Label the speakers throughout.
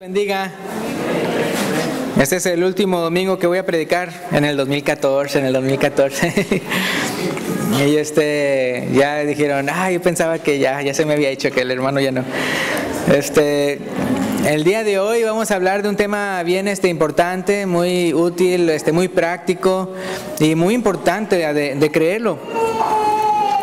Speaker 1: Bendiga. Este es el último domingo que voy a predicar en el 2014. Y ya dijeron, yo pensaba que ya se me había hecho, que el hermano ya no. El día de hoy vamos a hablar de un tema bien importante, muy útil, muy práctico y muy importante de creerlo.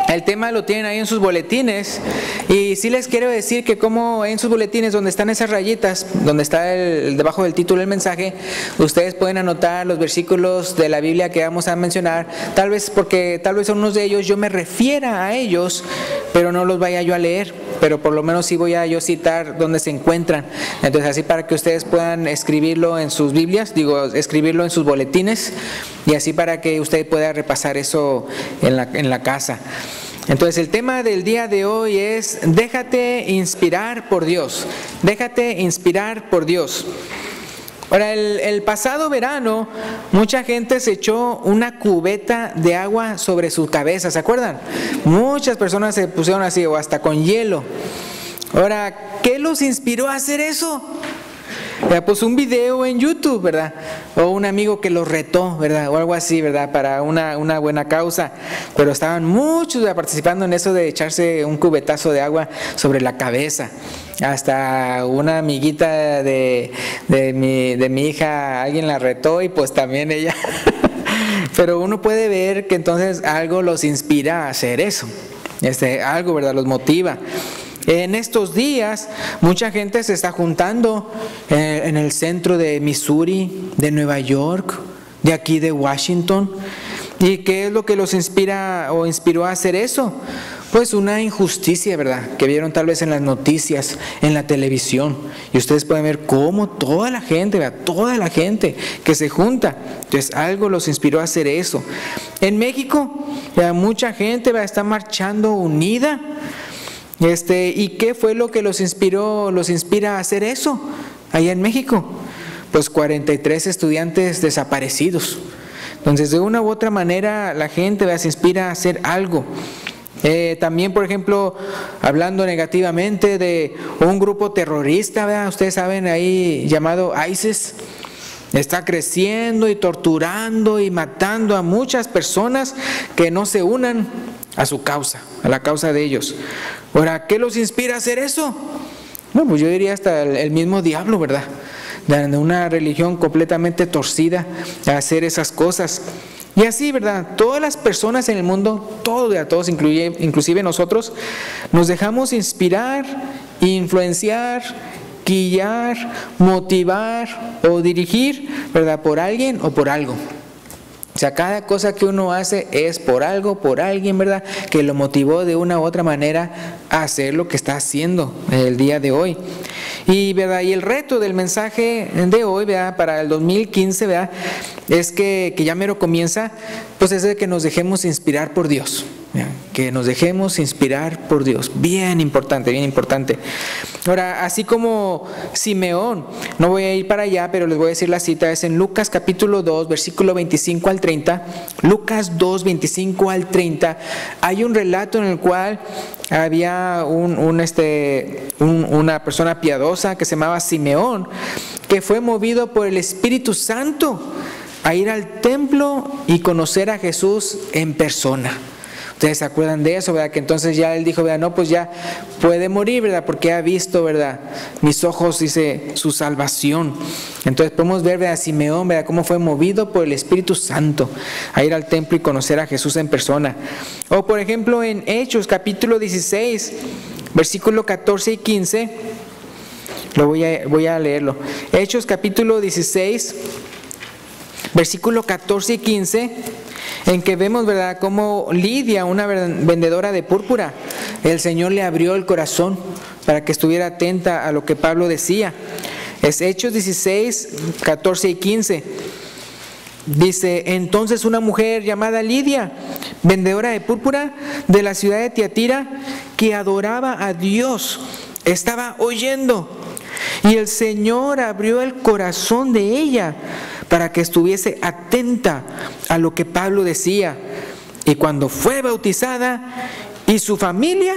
Speaker 1: El tema lo tienen ahí en sus boletines y sí les quiero decir que como en sus boletines donde están esas rayitas, donde está debajo del título del mensaje, ustedes pueden anotar los versículos de la Biblia que vamos a mencionar, tal vez unos de ellos yo me refiera a ellos, pero no los vaya yo a leer, pero por lo menos sí voy a yo citar dónde se encuentran. Entonces así para que ustedes puedan escribirlo en sus Biblias, escribirlo en sus boletines y así para que usted pueda repasar eso en la casa. Entonces el tema del día de hoy es déjate inspirar por Dios. Déjate inspirar por Dios. Ahora, el pasado verano mucha gente se echó una cubeta de agua sobre su cabeza, ¿se acuerdan? Muchas personas se pusieron así o hasta con hielo. Ahora, ¿qué los inspiró a hacer eso? Pues un video en YouTube, ¿verdad? O un amigo que los retó, ¿verdad? O algo así, ¿verdad? Para una buena causa. Pero estaban muchos participando en eso de echarse un cubetazo de agua sobre la cabeza. Hasta una amiguita de mi hija, alguien la retó y pues también ella. Pero uno puede ver que entonces algo los inspira a hacer eso. Algo, ¿verdad? Los motiva. En estos días mucha gente se está juntando en el centro de Missouri, de Nueva York, de aquí de Washington. ¿Y qué es lo que los inspira o inspiró a hacer eso? Pues una injusticia, ¿verdad? Que vieron tal vez en las noticias, en la televisión. Y ustedes pueden ver cómo toda la gente, ¿verdad? Toda la gente que se junta. Entonces algo los inspiró a hacer eso. En México, mucha gente está marchando unida. ¿Y qué fue lo que los inspira a hacer eso allá en México? Pues 43 estudiantes desaparecidos. Entonces, de una u otra manera, la gente se inspira a hacer algo. También, por ejemplo, hablando negativamente de un grupo terrorista, ¿verdad? Ustedes saben ahí llamado ISIS. Está creciendo y torturando y matando a muchas personas que no se unan a su causa, a la causa de ellos. Ahora, ¿qué los inspira a hacer eso? Bueno, pues yo diría hasta el mismo diablo, ¿verdad? De una religión completamente torcida a hacer esas cosas. Y así, ¿verdad? Todas las personas en el mundo, todos, inclusive nosotros, nos dejamos inspirar, influenciar, guiar, motivar o dirigir, ¿verdad? Por alguien o por algo. O sea, cada cosa que uno hace es por algo, por alguien, ¿verdad? Que lo motivó de una u otra manera a hacer lo que está haciendo el día de hoy. Y, ¿verdad? Y el reto del mensaje de hoy, ¿verdad? Para el 2015, ¿verdad? Es que ya mero comienza, pues es de que nos dejemos inspirar por Dios. ¿Verdad? Que nos dejemos inspirar por Dios. Bien importante, bien importante. Ahora, así como Simeón, no voy a ir para allá, pero les voy a decir la cita, es en Lucas capítulo 2, versículo 25 al 30. Lucas 2, 25 al 30. Hay un relato en el cual había una persona piadosa que se llamaba Simeón, que fue movido por el Espíritu Santo a ir al templo y conocer a Jesús en persona. Ustedes se acuerdan de eso, ¿verdad? Que entonces ya él dijo, ¿verdad? No, pues ya puede morir, ¿verdad? Porque ha visto, ¿verdad? Mis ojos, dice, su salvación. Entonces podemos ver, ¿verdad? Simeón, ¿verdad? Cómo fue movido por el Espíritu Santo a ir al templo y conocer a Jesús en persona. O por ejemplo en Hechos capítulo 16, versículo 14 y 15, voy a leerlo. Hechos capítulo 16, versículo 14 y 15, en que vemos, ¿verdad?, cómo Lidia, una vendedora de púrpura, el Señor le abrió el corazón para que estuviera atenta a lo que Pablo decía. Es Hechos 16, 14 y 15. Dice, entonces una mujer llamada Lidia, vendedora de púrpura de la ciudad de Tiatira, que adoraba a Dios, estaba oyendo. Y el Señor abrió el corazón de ella para que estuviese atenta a lo que Pablo decía. Y cuando fue bautizada y su familia,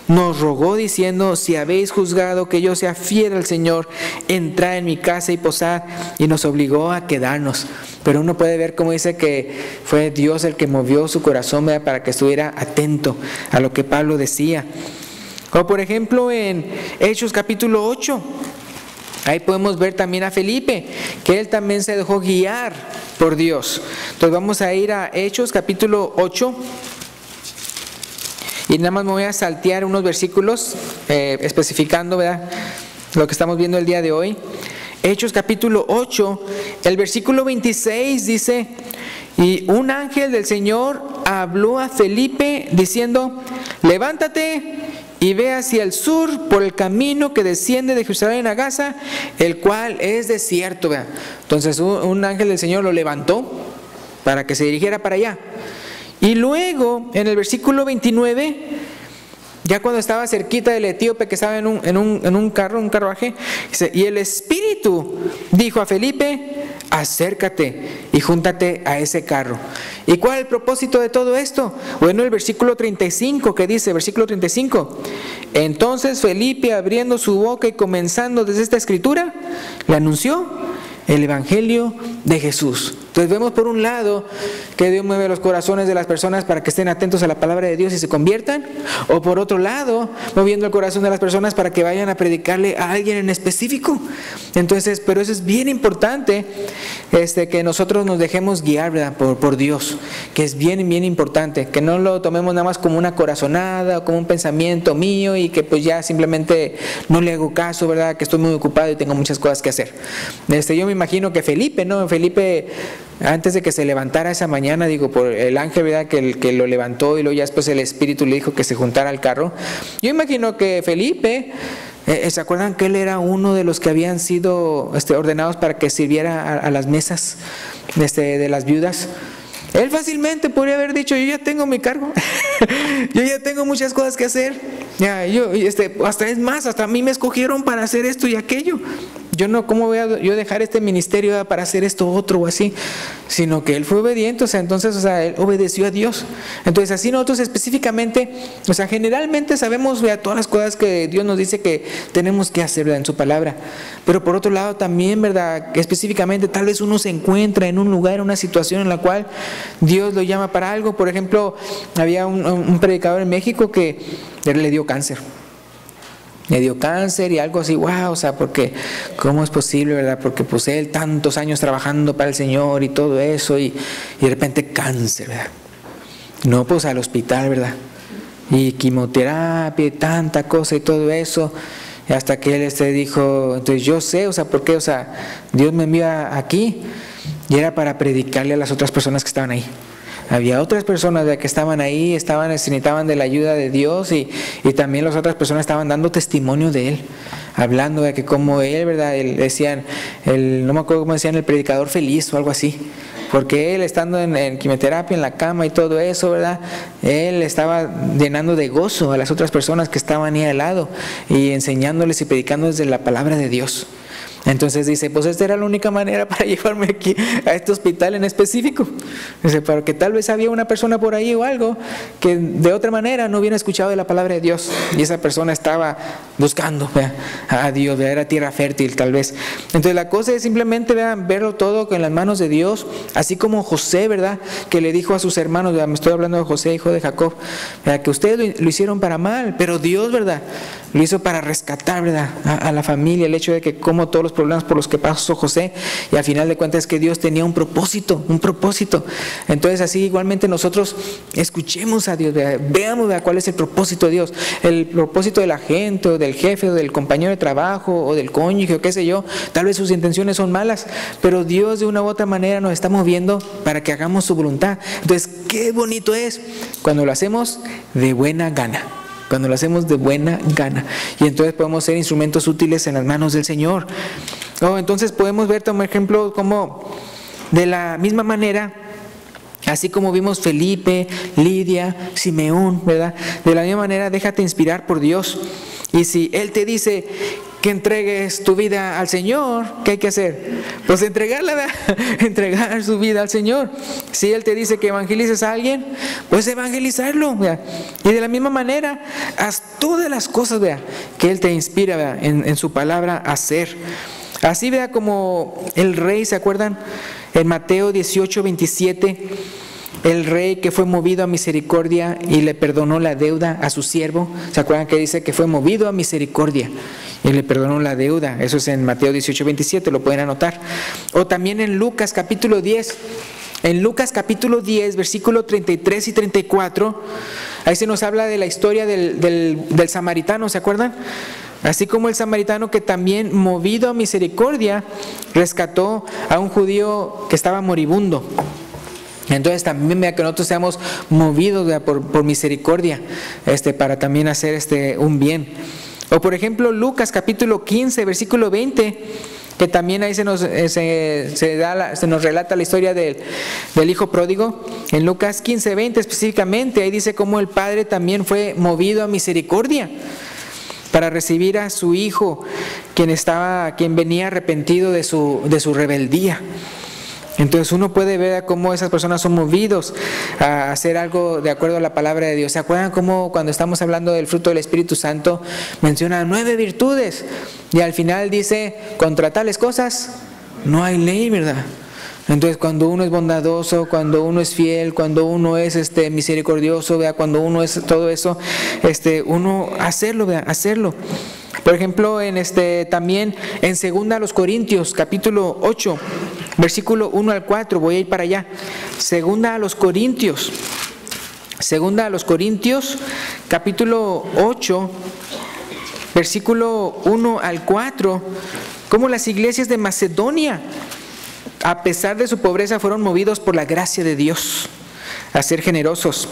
Speaker 1: nos rogó diciendo: si habéis juzgado que yo sea fiel al Señor, entrad en mi casa y posad, y nos obligó a quedarnos. Pero uno puede ver cómo dice que fue Dios el que movió su corazón, ¿verdad?, para que estuviera atento a lo que Pablo decía. O por ejemplo en Hechos capítulo 8, ahí podemos ver también a Felipe, que él también se dejó guiar por Dios. Entonces vamos a ir a Hechos capítulo 8. Y nada más me voy a saltear unos versículos especificando, ¿verdad?, lo que estamos viendo el día de hoy. Hechos capítulo 8, el versículo 26 dice: y un ángel del Señor habló a Felipe diciendo: levántate y ve hacia el sur por el camino que desciende de Jerusalén a Gaza, el cual es desierto. ¿Verdad? Entonces un ángel del Señor lo levantó para que se dirigiera para allá. Y luego en el versículo 29, ya cuando estaba cerquita del etíope que estaba en un carruaje, dice: y el Espíritu dijo a Felipe: acércate y júntate a ese carro. ¿Y cuál es el propósito de todo esto? Bueno, el versículo 35, que dice, versículo 35: entonces Felipe, abriendo su boca y comenzando desde esta escritura, le anunció el Evangelio de Jesús. Entonces vemos por un lado que Dios mueve los corazones de las personas para que estén atentos a la palabra de Dios y se conviertan, o por otro lado, moviendo el corazón de las personas para que vayan a predicarle a alguien en específico. Entonces, pero eso es bien importante, que nosotros nos dejemos guiar, ¿verdad?, por Dios, que es bien, bien importante, que no lo tomemos nada más como una corazonada o como un pensamiento mío y que pues ya simplemente no le hago caso, ¿verdad?, que estoy muy ocupado y tengo muchas cosas que hacer. Yo me imagino que Felipe, ¿no? Felipe, antes de que se levantara esa mañana, digo, por el ángel, ¿verdad?, que lo levantó, y luego ya después el Espíritu le dijo que se juntara al carro. Yo imagino que Felipe, ¿se acuerdan que él era uno de los que habían sido ordenados para que sirviera a las mesas de las viudas? Él fácilmente podría haber dicho: yo ya tengo mi cargo, yo ya tengo muchas cosas que hacer, ya, hasta es más, hasta a mí me escogieron para hacer esto y aquello. Yo no, ¿cómo voy a yo dejar este ministerio para hacer esto otro o así? Sino que él fue obediente, entonces él obedeció a Dios. Entonces así nosotros específicamente, generalmente sabemos, todas las cosas que Dios nos dice que tenemos que hacer, ¿verdad?, en su palabra. Pero por otro lado también, ¿verdad?, que específicamente tal vez uno se encuentra en un lugar, en una situación en la cual Dios lo llama para algo. Por ejemplo, había un predicador en México que le dio cáncer. Le dio cáncer y algo así, wow, porque ¿cómo es posible, verdad? Porque pues él tantos años trabajando para el Señor y todo eso, y de repente cáncer, ¿verdad? No, pues al hospital, ¿verdad? Y quimioterapia y tanta cosa y todo eso, y hasta que él dijo, entonces yo sé, ¿por qué? Dios me envió aquí, y era para predicarle a las otras personas que estaban ahí. Había otras personas que estaban ahí, necesitaban de la ayuda de Dios, y también las otras personas estaban dando testimonio de él, hablando de que como él, ¿verdad? Decían, no me acuerdo cómo decían, el predicador feliz o algo así, porque él estando en quimioterapia, en la cama y todo eso, ¿verdad?, él estaba llenando de gozo a las otras personas que estaban ahí al lado y enseñándoles y predicando desde la palabra de Dios. Entonces dice, pues esta era la única manera para llevarme aquí a este hospital en específico. Dice, porque tal vez había una persona por ahí o algo que de otra manera no hubiera escuchado de la palabra de Dios, y esa persona estaba buscando a Dios, era tierra fértil tal vez. Entonces la cosa es simplemente verlo todo en las manos de Dios, así como José, ¿verdad?, que le dijo a sus hermanos, me estoy hablando de José, hijo de Jacob, que ustedes lo hicieron para mal, pero Dios, ¿verdad?, lo hizo para rescatar, ¿verdad?, a la familia. El hecho de que como todos los problemas por los que pasó José, y al final de cuentas es que Dios tenía un propósito. Entonces así igualmente nosotros escuchemos a Dios, veamos cuál es el propósito de Dios, el propósito de la gente o del jefe o del compañero de trabajo o del cónyuge o qué sé yo. Tal vez sus intenciones son malas, pero Dios de una u otra manera nos está moviendo para que hagamos su voluntad. Entonces qué bonito es cuando lo hacemos de buena gana. Cuando lo hacemos de buena gana, y entonces podemos ser instrumentos útiles en las manos del Señor. Entonces podemos ver, como ejemplo, como de la misma manera, así como vimos Felipe, Lidia, Simeón, ¿verdad?, de la misma manera déjate inspirar por Dios. Y si Él te dice que entregues tu vida al Señor. ¿Qué hay que hacer? Pues entregarla, ¿verdad? Entregar su vida al Señor. Si Él te dice que evangelices a alguien, pues evangelizarlo, ¿verdad? Y de la misma manera, haz todas las cosas, ¿verdad?, que Él te inspira, ¿verdad?, en su palabra a hacer. Así, ¿verdad?, como el rey, ¿se acuerdan? En Mateo 18:27, el rey que fue movido a misericordia y le perdonó la deuda a su siervo. ¿Se acuerdan que dice que fue movido a misericordia y le perdonó la deuda? Eso es en Mateo 18:27, lo pueden anotar. O también en Lucas capítulo 10. En Lucas capítulo 10, versículo 33 y 34, ahí se nos habla de la historia del samaritano, ¿se acuerdan? Así como el samaritano que también, movido a misericordia, rescató a un judío que estaba moribundo. Entonces también, vea, que nosotros seamos movidos, vea, por misericordia, para también hacer un bien. O por ejemplo Lucas capítulo 15, versículo 20, que también ahí se nos relata la historia del hijo pródigo. En Lucas 15, 20 específicamente, ahí dice cómo el padre también fue movido a misericordia para recibir a su hijo, quien venía arrepentido de su rebeldía. Entonces uno puede ver cómo esas personas son movidos a hacer algo de acuerdo a la palabra de Dios. ¿Se acuerdan cómo cuando estamos hablando del fruto del Espíritu Santo menciona 9 virtudes y al final dice, contra tales cosas no hay ley, ¿verdad? Entonces cuando uno es bondadoso, cuando uno es fiel, cuando uno es misericordioso, ¿verdad?, cuando uno es todo eso, uno hacerlo, ¿verdad?, hacerlo. Por ejemplo, también en 2 Corintios capítulo 8, versículo 1 al 4, voy a ir para allá. 2 Corintios capítulo 8, versículo 1 al 4, cómo las iglesias de Macedonia, a pesar de su pobreza, fueron movidos por la gracia de Dios a ser generosos.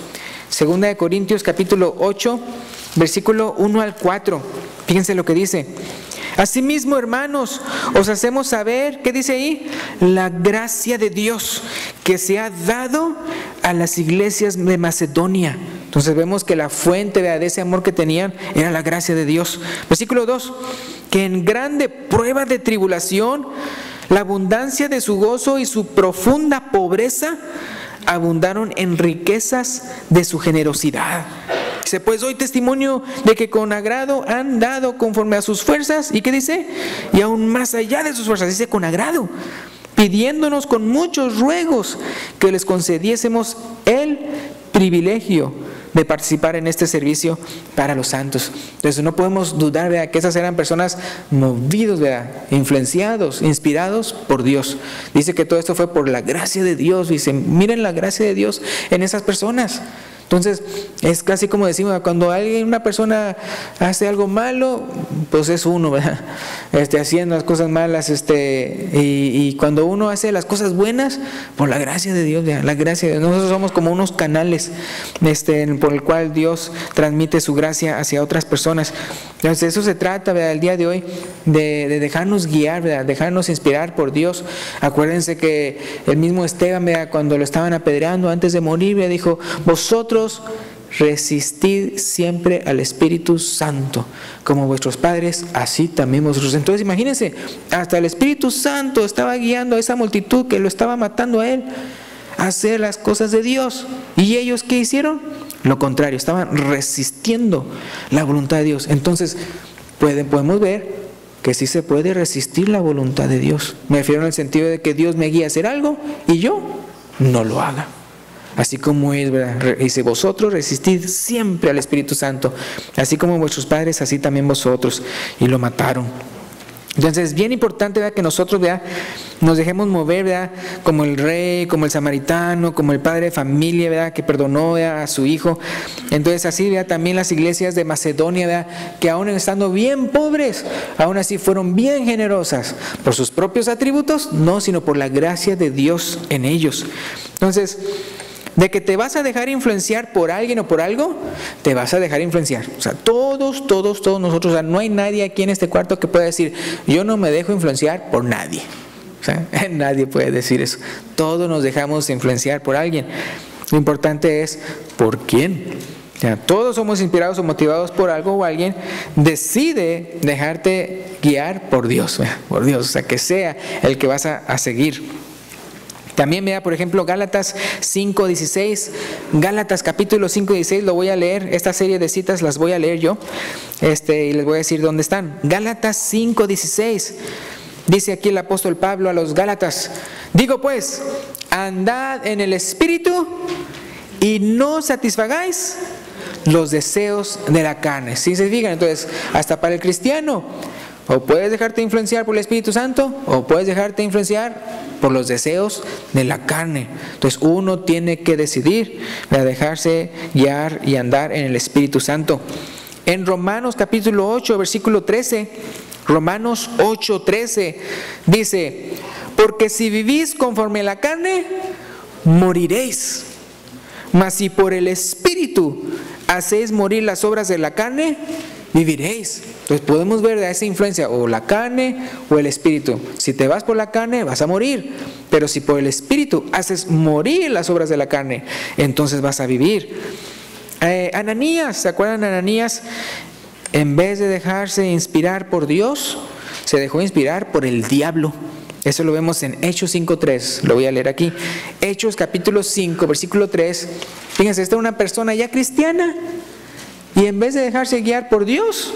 Speaker 1: 2 Corintios capítulo 8, versículo 1 al 4. Fíjense lo que dice. Asimismo, hermanos, os hacemos saber, ¿qué dice ahí? La gracia de Dios que se ha dado a las iglesias de Macedonia. Entonces vemos que la fuente de ese amor que tenían era la gracia de Dios. Versículo 2, que en grande prueba de tribulación, la abundancia de su gozo y su profunda pobreza abundaron en riquezas de su generosidad. Dice, pues doy testimonio de que con agrado han dado conforme a sus fuerzas. ¿Y qué dice? Y aún más allá de sus fuerzas, dice con agrado, pidiéndonos con muchos ruegos que les concediésemos el privilegio de participar en este servicio para los santos. Entonces no podemos dudar, ¿verdad?, que esas eran personas movidos, ¿verdad?, influenciados, inspirados por Dios. Dice que todo esto fue por la gracia de Dios. Dice, miren la gracia de Dios en esas personas. Entonces es casi como decimos, cuando una persona hace algo malo, pues es uno, ¿verdad?, haciendo las cosas malas, y cuando uno hace las cosas buenas, por la gracia de Dios, ¿verdad?, la gracia de Dios. Nosotros somos como unos canales por el cual Dios transmite su gracia hacia otras personas. Entonces de eso se trata, ¿verdad?, el día de hoy, de dejarnos guiar, ¿verdad?, dejarnos inspirar por Dios. Acuérdense que el mismo Esteban, ¿verdad?, cuando lo estaban apedreando antes de morir, ¿verdad?, dijo, vosotros resistid siempre al Espíritu Santo, como vuestros padres, así también vosotros. Entonces imagínense, hasta el Espíritu Santo estaba guiando a esa multitud que lo estaba matando a él a hacer las cosas de Dios. ¿Y ellos qué hicieron? Lo contrario, estaban resistiendo la voluntad de Dios. Entonces podemos ver que sí se puede resistir la voluntad de Dios. Me refiero en el sentido de que Dios me guía a hacer algo y yo no lo haga. Así como es, ¿verdad?, dice, vosotros resistid siempre al Espíritu Santo, así como vuestros padres, así también vosotros, y lo mataron. Entonces es bien importante, ¿verdad?, que nosotros, ¿verdad?, nos dejemos mover, ¿verdad?, como el rey, como el samaritano, como el padre de familia, ¿verdad?, que perdonó, ¿verdad?, a su hijo. Entonces así, ¿verdad?, también las iglesias de Macedonia, ¿verdad?, que aún estando bien pobres, aún así fueron bien generosas por sus propios atributos, no, sino por la gracia de Dios en ellos. Entonces, de que te vas a dejar influenciar por alguien o por algo, te vas a dejar influenciar. O sea, todos nosotros, o sea, no hay nadie aquí en este cuarto que pueda decir, yo no me dejo influenciar por nadie. O sea, nadie puede decir eso. Todos nos dejamos influenciar por alguien. Lo importante es, ¿por quién? O sea, todos somos inspirados o motivados por algo o alguien. Decide dejarte guiar por Dios, o sea, que sea el que vas a seguir. También vea, por ejemplo, Gálatas 5:16, Gálatas capítulo 5:16, lo voy a leer, esta serie de citas las voy a leer yo, y les voy a decir dónde están. Gálatas 5:16, dice aquí el apóstol Pablo a los Gálatas: digo pues, andad en el Espíritu y no satisfagáis los deseos de la carne. ¿Sí se fijan? Entonces, hasta para el cristiano, o puedes dejarte influenciar por el Espíritu Santo, o puedes dejarte influenciar por los deseos de la carne. Entonces uno tiene que decidir para dejarse guiar y andar en el Espíritu Santo. En Romanos capítulo 8, versículo 13, Romanos 8:13 dice: porque si vivís conforme a la carne, moriréis. Mas si por el Espíritu hacéis morir las obras de la carne, viviréis. Entonces podemos ver de esa influencia, o la carne o el Espíritu. Si te vas por la carne, vas a morir. Pero si por el Espíritu haces morir las obras de la carne, entonces vas a vivir. Ananías, ¿se acuerdan de Ananías? En vez de dejarse inspirar por Dios, se dejó inspirar por el diablo. Eso lo vemos en Hechos 5:3, lo voy a leer aquí. Hechos capítulo 5, versículo 3. Fíjense, esta es una persona ya cristiana, y en vez de dejarse guiar por Dios,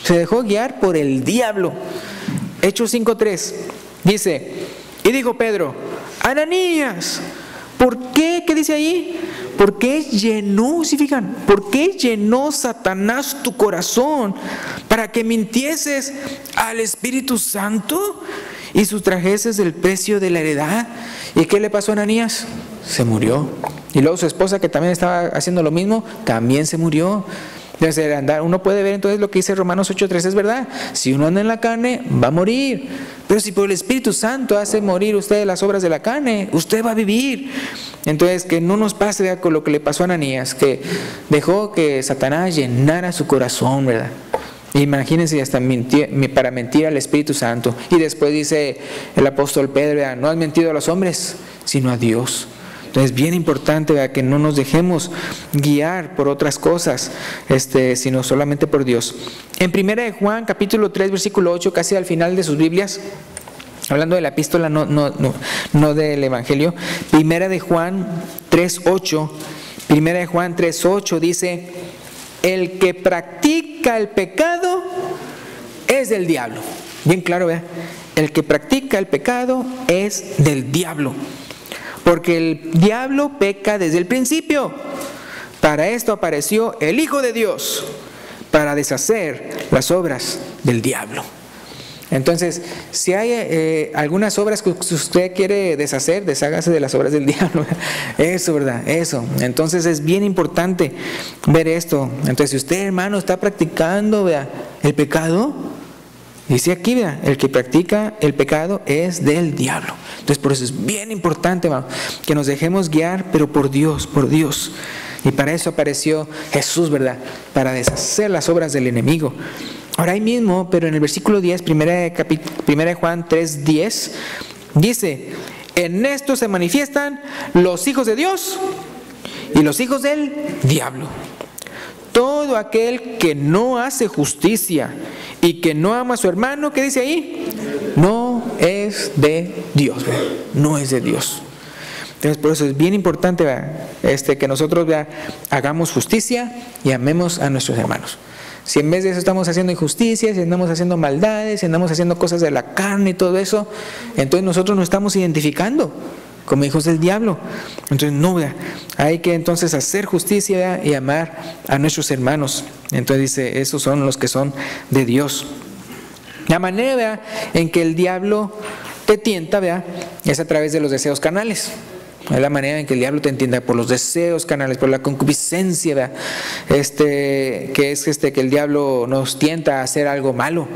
Speaker 1: se dejó guiar por el diablo. Hechos 5:3 dice: y dijo Pedro: Ananías, ¿por qué? ¿Qué dice ahí? ¿Por qué llenó, si fijan, por qué llenó Satanás tu corazón para que mintieses al Espíritu Santo y sustrajeses el precio de la heredad? ¿Y qué le pasó a Ananías? Se murió. Y luego su esposa, que también estaba haciendo lo mismo, también se murió. Entonces, uno puede ver entonces lo que dice Romanos 8:3, es verdad. Si uno anda en la carne, va a morir. Pero si por el Espíritu Santo hace morir usted las obras de la carne, usted va a vivir. Entonces, que no nos pase con lo que le pasó a Ananías, que dejó que Satanás llenara su corazón, ¿verdad? Imagínense, hasta para mentir al Espíritu Santo. Y después dice el apóstol Pedro: ¿verdad? No has mentido a los hombres, sino a Dios. Entonces, bien importante, ¿verdad?, que no nos dejemos guiar por otras cosas, sino solamente por Dios. En 1 de Juan, capítulo 3, versículo 8, casi al final de sus Biblias, hablando de la epístola, no del Evangelio, 1 de Juan 3:8, 1 de Juan 3:8 dice: el que practica el pecado es del diablo. Bien claro, ¿verdad? El que practica el pecado es del diablo. Porque el diablo peca desde el principio. Para esto apareció el Hijo de Dios, para deshacer las obras del diablo. Entonces, si hay algunas obras que usted quiere deshacer, deshágase de las obras del diablo. Eso, ¿verdad? Eso. Entonces es bien importante ver esto. Entonces, si usted, hermano, está practicando, ¿verdad?, el pecado, dice aquí, ¿verdad?, el que practica el pecado es del diablo. Entonces, por eso es bien importante, hermano, que nos dejemos guiar, pero por Dios, por Dios. Y para eso apareció Jesús, ¿verdad?, para deshacer las obras del enemigo. Ahora ahí mismo, pero en el versículo 10, 1 de Juan 3:10, dice: en esto se manifiestan los hijos de Dios y los hijos del diablo. Todo aquel que no hace justicia y que no ama a su hermano, ¿qué dice ahí? No es de Dios, ¿verdad? No es de Dios. Entonces, por eso es bien importante, ¿verdad?, que nosotros, ¿verdad?, hagamos justicia y amemos a nuestros hermanos. Si en vez de eso estamos haciendo injusticias, si andamos haciendo maldades, si andamos haciendo cosas de la carne y todo eso, entonces nosotros nos estamos identificando como hijos del diablo. Entonces, no, ¿verdad?, hay que entonces hacer justicia, ¿verdad?, y amar a nuestros hermanos. Entonces dice, esos son los que son de Dios. La manera, ¿verdad?, en que el diablo te tienta, ¿verdad?, es a través de los deseos carnales. Es la manera en que el diablo te entienda, por los deseos carnales, por la concupiscencia, ¿verdad?, que es que el diablo nos tienta a hacer algo malo.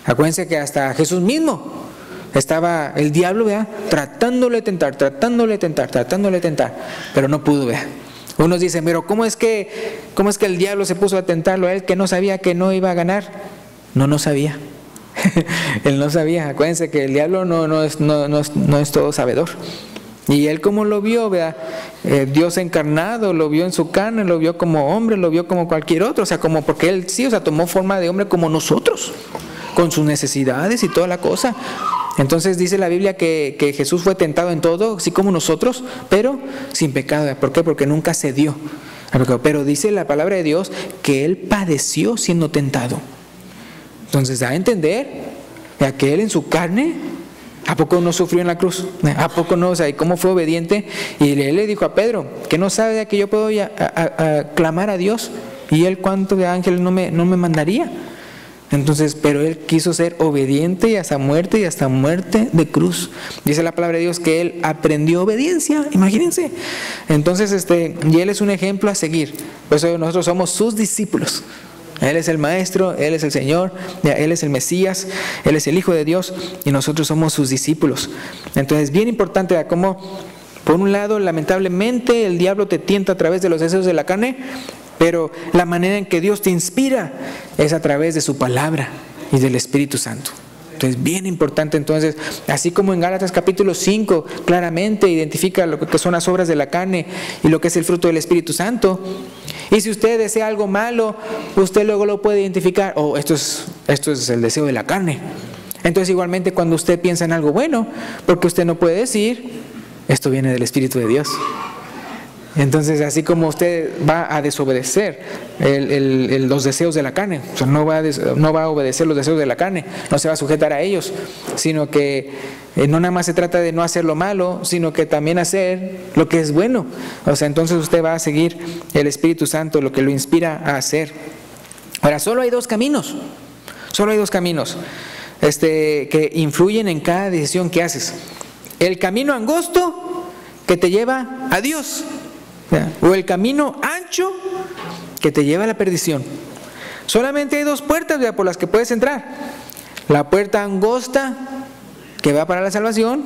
Speaker 1: Acuérdense que hasta Jesús mismo estaba el diablo, ¿verdad?, tratándole de tentar, pero no pudo, ¿verdad? Unos dicen, pero ¿cómo es que el diablo se puso a tentarlo a él, que no sabía que no iba a ganar? No sabía. Él no sabía. Acuérdense que el diablo no es todo sabedor. Y él como lo vio, ¿verdad? Dios encarnado, lo vio en su carne, lo vio como hombre, lo vio como cualquier otro, o sea, como porque él sí, o sea, tomó forma de hombre como nosotros, con sus necesidades y toda la cosa. Entonces dice la Biblia que Jesús fue tentado en todo, así como nosotros, pero sin pecado. ¿Verdad? ¿Por qué? Porque nunca cedió al pecado. Pero dice la palabra de Dios que él padeció siendo tentado. Entonces da a entender que él en su carne, ¿a poco no sufrió en la cruz? ¿A poco no? O sea, ¿y cómo fue obediente? Y él le dijo a Pedro, que no sabe que yo puedo a clamar a Dios, y él cuánto de ángeles no me mandaría. Entonces, pero él quiso ser obediente y hasta muerte de cruz. Dice la palabra de Dios que él aprendió obediencia, imagínense. Entonces, y él es un ejemplo a seguir. Por eso nosotros somos sus discípulos. Él es el Maestro, Él es el Señor, Él es el Mesías, Él es el Hijo de Dios y nosotros somos sus discípulos. Entonces, bien importante, ¿verdad? Como por un lado, lamentablemente, el diablo te tienta a través de los deseos de la carne, pero la manera en que Dios te inspira es a través de su palabra y del Espíritu Santo. Entonces, bien importante, entonces, así como en Gálatas capítulo 5 claramente identifica lo que son las obras de la carne y lo que es el fruto del Espíritu Santo. Y si usted desea algo malo, usted luego lo puede identificar, esto es el deseo de la carne. Entonces, igualmente cuando usted piensa en algo bueno, porque usted no puede decir, esto viene del Espíritu de Dios. Entonces, así como usted va a desobedecer los deseos de la carne, o sea, no va a obedecer los deseos de la carne, no se va a sujetar a ellos, sino que no nada más se trata de no hacer lo malo, sino que también hacer lo que es bueno. O sea, entonces usted va a seguir el Espíritu Santo, lo que lo inspira a hacer. Ahora, solo hay dos caminos que influyen en cada decisión que haces. El camino angosto que te lleva a Dios, o el camino ancho que te lleva a la perdición. Solamente hay dos puertas por las que puedes entrar: la puerta angosta que va para la salvación,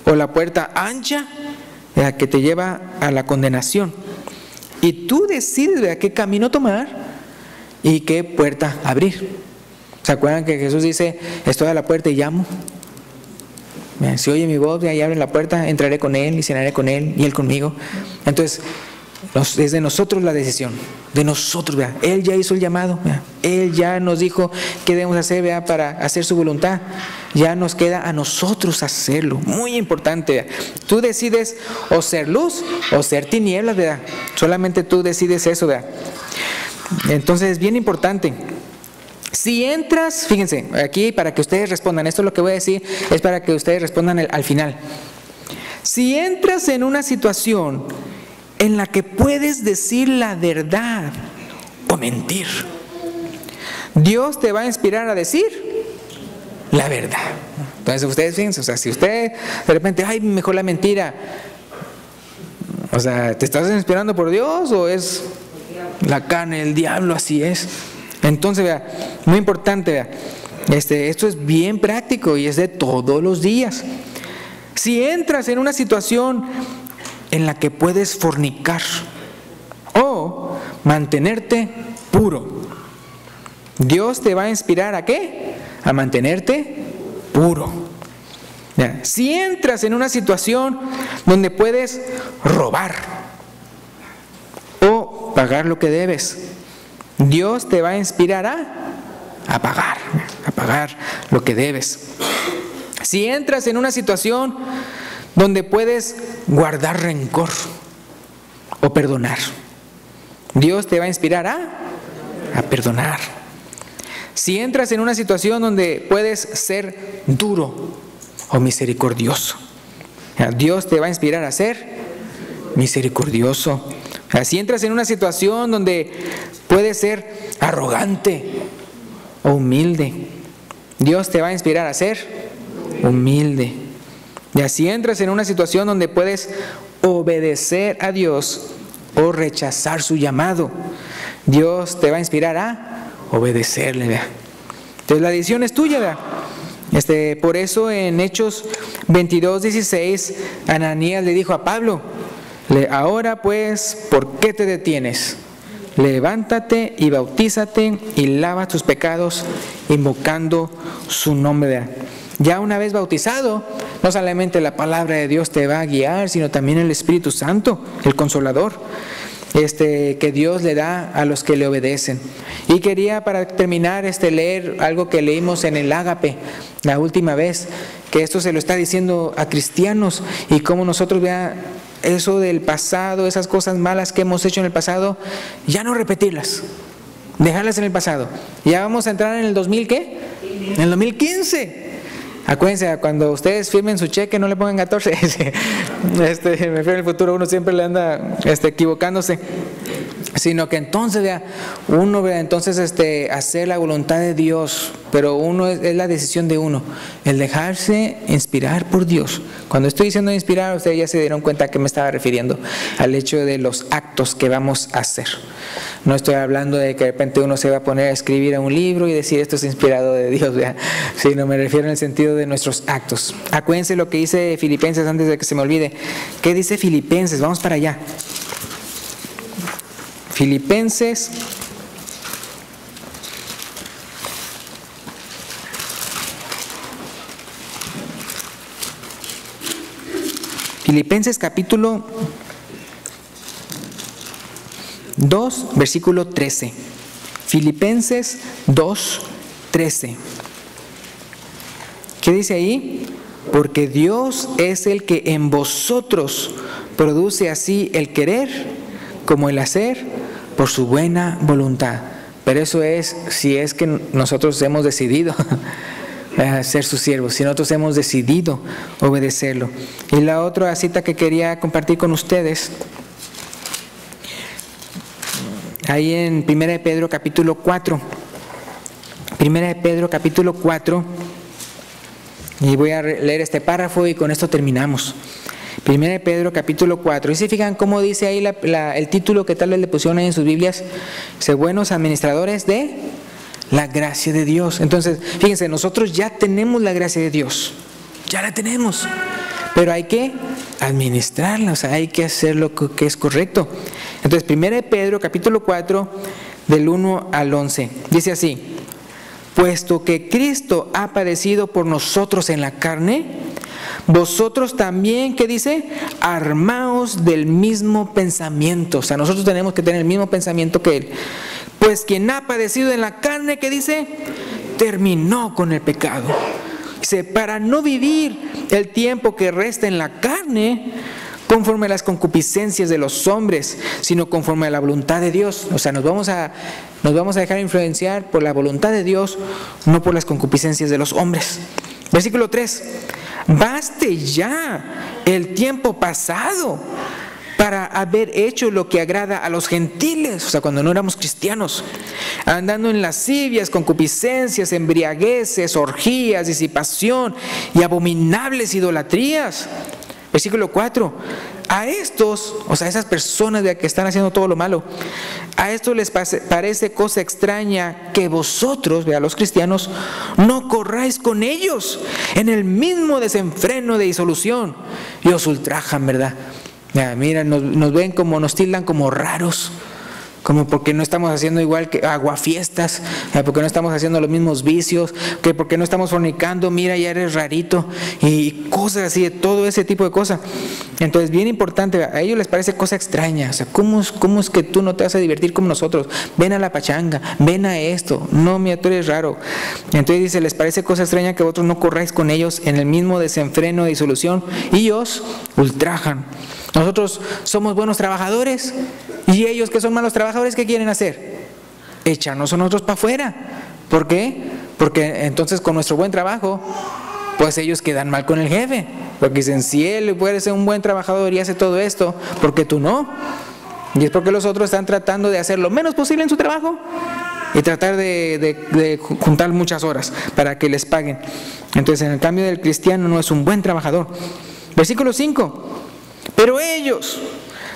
Speaker 1: o la puerta ancha que te lleva a la condenación. Y tú decides qué camino tomar y qué puerta abrir. ¿Se acuerdan que Jesús dice, estoy a la puerta y llamo? Si oye mi voz y abre la puerta, entraré con él y cenaré con él y él conmigo. Entonces, es de nosotros la decisión, de nosotros. Él ya hizo el llamado, él ya nos dijo qué debemos hacer para hacer su voluntad. Ya nos queda a nosotros hacerlo. Muy importante. Tú decides o ser luz o ser tinieblas, ¿verdad? Solamente tú decides eso, ¿verdad? Entonces es bien importante. Si entras, fíjense, aquí para que ustedes respondan, esto es lo que voy a decir, es para que ustedes respondan al final. Si entras en una situación en la que puedes decir la verdad o mentir, Dios te va a inspirar a decir la verdad. Entonces ustedes fíjense, o sea, si usted de repente, mejor la mentira, o sea, ¿te estás inspirando por Dios o es la carne, el diablo? Así es. Entonces, vea, muy importante, vea, esto es bien práctico y es de todos los días. Si entras en una situación en la que puedes fornicar o mantenerte puro, Dios te va a inspirar ¿a qué? A mantenerte puro. ¿Ya? Si entras en una situación donde puedes robar o pagar lo que debes, Dios te va a inspirar a pagar lo que debes. Si entras en una situación donde puedes guardar rencor o perdonar, Dios te va a inspirar a perdonar. Si entras en una situación donde puedes ser duro o misericordioso, Dios te va a inspirar a ser misericordioso. Si entras en una situación donde puedes ser arrogante o humilde, Dios te va a inspirar a ser humilde. Y así entras en una situación donde puedes obedecer a Dios o rechazar su llamado, Dios te va a inspirar a obedecerle, ¿verdad? Entonces la decisión es tuya, ¿verdad? Por eso en Hechos 22:16 Ananías le dijo a Pablo, ahora pues, ¿por qué te detienes? Levántate y bautízate y lava tus pecados invocando su nombre. Ya una vez bautizado, No solamente la palabra de Dios te va a guiar, sino también el Espíritu Santo, el Consolador, que Dios le da a los que le obedecen. Y quería, para terminar, leer algo que leímos en el Ágape la última vez, que esto se lo está diciendo a cristianos, y cómo nosotros, vea, eso del pasado, esas cosas malas que hemos hecho en el pasado, ya no repetirlas, dejarlas en el pasado. Ya vamos a entrar en el 2000, ¿qué? En el 2015. Acuérdense, cuando ustedes firmen su cheque, no le pongan 14. Me refiero en el futuro, uno siempre le anda equivocándose. Sino que entonces, vea, uno, vea, entonces hacer la voluntad de Dios, pero uno es la decisión de uno, el dejarse inspirar por Dios. Cuando estoy diciendo inspirar, ustedes ya se dieron cuenta a qué me estaba refiriendo, al hecho de los actos que vamos a hacer. No estoy hablando de que de repente uno se va a poner a escribir un libro y decir esto es inspirado de Dios, vea, sino me refiero en el sentido de nuestros actos. Acuérdense lo que dice Filipenses, antes de que se me olvide. ¿Qué dice Filipenses? Vamos para allá. Filipenses capítulo 2, versículo 13. Filipenses 2, 13. ¿Qué dice ahí? Porque Dios es el que en vosotros produce así el querer como el hacer por su buena voluntad. Pero eso es si es que nosotros hemos decidido ser sus siervos, si nosotros hemos decidido obedecerlo. Y la otra cita que quería compartir con ustedes, ahí en 1 de Pedro capítulo 4. 1 de Pedro capítulo 4, y voy a leer este párrafo y con esto terminamos. 1 de Pedro capítulo 4. Y se fijan cómo dice ahí el título que tal vez le pusieron ahí en sus Biblias: ser buenos administradores de la gracia de Dios. Entonces, fíjense, nosotros ya tenemos la gracia de Dios, ya la tenemos, pero hay que administrarla, o sea, hay que hacer lo que es correcto. Entonces, 1 de Pedro capítulo 4, del 1 al 11, dice así: puesto que Cristo ha padecido por nosotros en la carne, vosotros también, ¿qué dice? Armaos del mismo pensamiento. O sea, nosotros tenemos que tener el mismo pensamiento que Él. Pues quien ha padecido en la carne, ¿qué dice? Terminó con el pecado. Dice, para no vivir el tiempo que resta en la carne conforme a las concupiscencias de los hombres, sino conforme a la voluntad de Dios. O sea, nos vamos a dejar influenciar por la voluntad de Dios, no por las concupiscencias de los hombres. Versículo 3. Baste ya el tiempo pasado para haber hecho lo que agrada a los gentiles, o sea, cuando no éramos cristianos, andando en lascivias, concupiscencias, embriagueces, orgías, disipación y abominables idolatrías. Versículo 4. A estos, o sea, esas personas de que están haciendo todo lo malo, a estos les parece cosa extraña que vosotros, vea, los cristianos, no corráis con ellos en el mismo desenfreno de disolución, y os ultrajan, ¿verdad? Ya, mira, nos ven como, nos tildan como raros, como porque no estamos haciendo igual que aguafiestas, porque no estamos haciendo los mismos vicios, que porque no estamos fornicando, mira, ya eres rarito, y cosas así, de todo ese tipo de cosas. Entonces, bien importante, a ellos les parece cosa extraña, o sea, ¿cómo es que tú no te vas a divertir como nosotros? Ven a la pachanga, ven a esto, no, mira, tú eres raro. Entonces dice, les parece cosa extraña que vosotros no corráis con ellos en el mismo desenfreno de disolución, y os ultrajan. Nosotros somos buenos trabajadores, y ellos que son malos trabajadores, ¿qué quieren hacer? Echarnos a nosotros para afuera. ¿Por qué? Porque entonces con nuestro buen trabajo, pues ellos quedan mal con el jefe, porque dicen, si él puede ser un buen trabajador y hace todo esto, ¿por qué tú no? Y es porque los otros están tratando de hacer lo menos posible en su trabajo y tratar de juntar muchas horas para que les paguen. Entonces, en el cambio, del cristiano no es un buen trabajador. Versículo 5. Pero ellos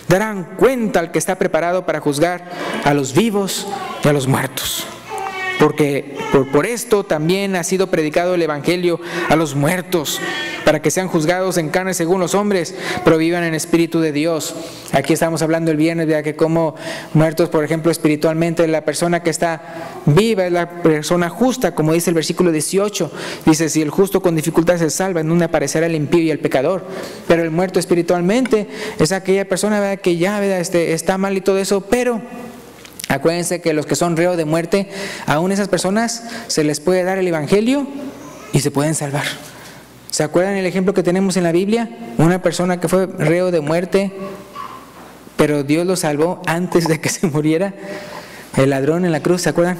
Speaker 1: darán cuenta al que está preparado para juzgar a los vivos y a los muertos. porque por esto también ha sido predicado el Evangelio a los muertos, para que sean juzgados en carne según los hombres, pero vivan en espíritu de Dios. Aquí estamos hablando el viernes de que como muertos, por ejemplo, espiritualmente, la persona que está viva es la persona justa, como dice el versículo 18. Dice, si el justo con dificultad se salva, en donde aparecerá el impío y el pecador. Pero el muerto espiritualmente es aquella persona, ¿verdad?, que ya, ¿verdad?, está mal y todo eso, pero acuérdense que los que son reos de muerte, aún esas personas se les puede dar el Evangelio y se pueden salvar. ¿Se acuerdan el ejemplo que tenemos en la Biblia? Una persona que fue reo de muerte, pero Dios lo salvó antes de que se muriera. El ladrón en la cruz, ¿se acuerdan?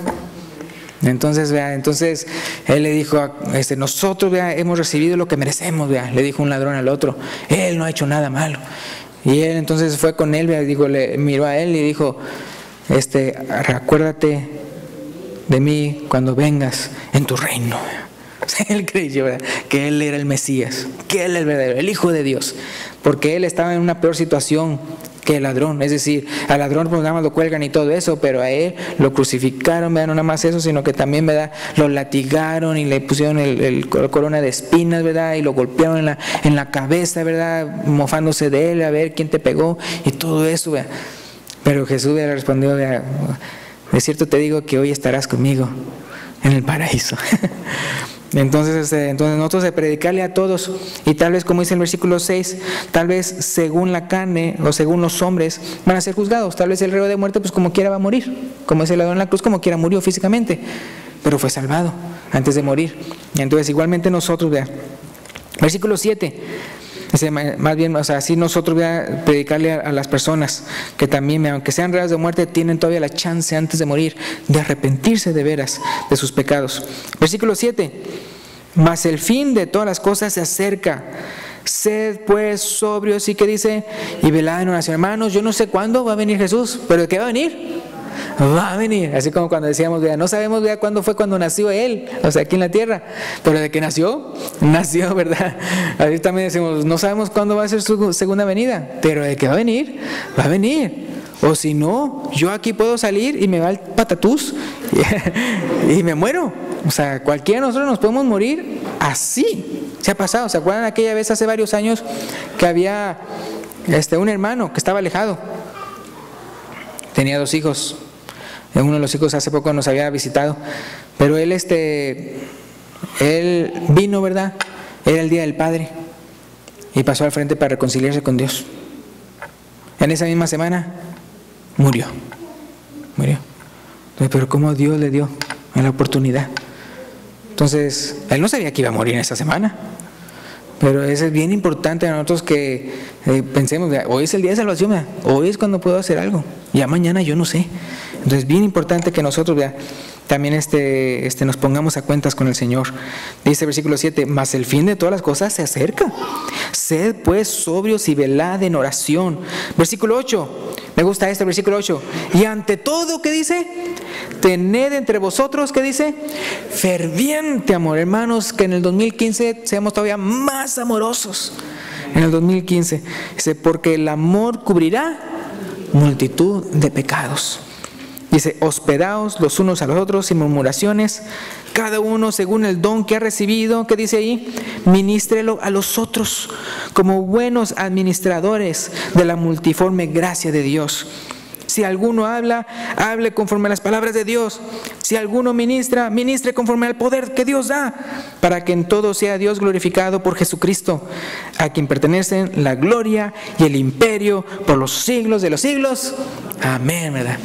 Speaker 1: Entonces él le dijo, nosotros, ¿vea?, hemos recibido lo que merecemos, ¿vea?, le dijo un ladrón al otro. Él no ha hecho nada malo. Y él entonces fue con él, ¿vea?, le miró a él y dijo, acuérdate de mí cuando vengas en tu reino. Él creyó, ¿verdad?, que él era el Mesías, que él era el verdadero, el Hijo de Dios, porque él estaba en una peor situación que el ladrón. Es decir, al ladrón pues nada más lo cuelgan y todo eso, pero a él lo crucificaron, ¿verdad?, no nada más eso, sino que también, ¿verdad?, lo latigaron y le pusieron el corona de espinas, ¿verdad?, y lo golpearon en la cabeza, ¿verdad?, mofándose de él, a ver quién te pegó y todo eso, ¿verdad? Pero Jesús le respondió, ¿verdad?, de cierto te digo que hoy estarás conmigo en el paraíso. Entonces nosotros de predicarle a todos, y tal vez como dice el versículo 6, tal vez según la carne o según los hombres van a ser juzgados. Tal vez el reo de muerte pues como quiera va a morir, como es el ladrón en la cruz, como quiera murió físicamente, pero fue salvado antes de morir. Entonces igualmente nosotros, vean, versículo 7, más bien, así nosotros voy a predicarle a las personas que también, aunque sean reos de muerte, tienen todavía la chance antes de morir de arrepentirse de veras de sus pecados. Versículo 7, mas el fin de todas las cosas se acerca. Sed pues sobrios, y que dice, y velad en oración. Hermanos, yo no sé cuándo va a venir Jesús, pero ¿de qué va a venir? Va a venir, así como cuando decíamos, vea, no sabemos, vea, cuándo fue cuando nació Él, o sea, aquí en la tierra, pero de que nació, ¿verdad? Así también decimos, no sabemos cuándo va a ser su segunda venida, pero de que va a venir, o si no, yo aquí puedo salir y me va el patatús y me muero. O sea, cualquiera de nosotros nos podemos morir así. Se ha pasado. ¿Se acuerdan aquella vez hace varios años que había un hermano que estaba alejado? Tenía 2 hijos. Uno de los hijos hace poco nos había visitado, pero él vino, ¿verdad? Era el día del Padre y pasó al frente para reconciliarse con Dios. En esa misma semana murió. Entonces, pero ¿cómo Dios le dio la oportunidad? Entonces, él no sabía que iba a morir en esa semana. Pero eso es bien importante a nosotros que pensemos, hoy es el día de salvación, hoy es cuando puedo hacer algo, ya mañana yo no sé. Entonces bien importante que nosotros también nos pongamos a cuentas con el Señor. Dice el versículo 7, mas el fin de todas las cosas se acerca. Sed pues sobrios y velad en oración. Versículo 8, me gusta este versículo 8. Y ante todo, ¿qué dice? Tened entre vosotros, ¿qué dice? Ferviente amor. Hermanos, que en el 2015 seamos todavía más amorosos. En el 2015 dice, porque el amor cubrirá multitud de pecados. Dice, hospedaos los unos a los otros sin murmuraciones, cada uno según el don que ha recibido. ¿Qué dice ahí? Ministrelo a los otros como buenos administradores de la multiforme gracia de Dios. Si alguno habla, hable conforme a las palabras de Dios. Si alguno ministra, ministre conforme al poder que Dios da, para que en todo sea Dios glorificado por Jesucristo, a quien pertenecen la gloria y el imperio por los siglos de los siglos. Amén, ¿verdad?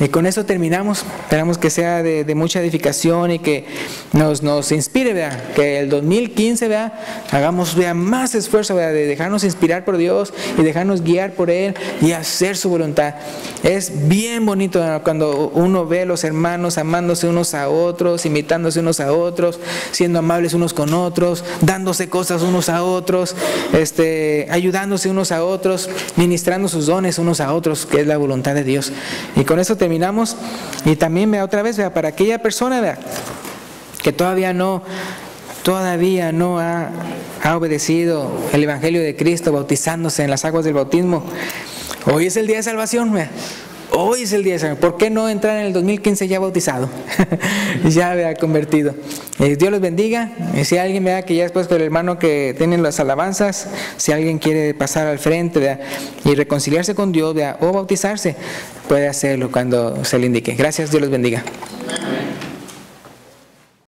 Speaker 1: Y con eso terminamos. Esperamos que sea de mucha edificación y que nos inspire, ¿verdad? Que el 2015, ¿verdad?, hagamos, ¿verdad?, más esfuerzo, ¿verdad?, de dejarnos inspirar por Dios y dejarnos guiar por Él y hacer su voluntad. Es bien bonito, ¿verdad?, cuando uno ve a los hermanos amándose unos a otros, imitándose unos a otros, siendo amables unos con otros, dándose cosas unos a otros, ayudándose unos a otros, ministrando sus dones unos a otros, que es la voluntad de Dios. Y con eso terminamos. Y también, otra vez, para aquella persona, ¿verdad?, que todavía no ha obedecido el Evangelio de Cristo, bautizándose en las aguas del bautismo, hoy es el día de salvación, ¿verdad? Hoy es el día del Señor. ¿Por qué no entrar en el 2015 ya bautizado? Ya había convertido. Dios los bendiga. Si alguien vea que ya después con el hermano que tiene las alabanzas, si alguien quiere pasar al frente, ¿verdad?, y reconciliarse con Dios, ¿verdad?, o bautizarse, puede hacerlo cuando se le indique. Gracias, Dios los bendiga.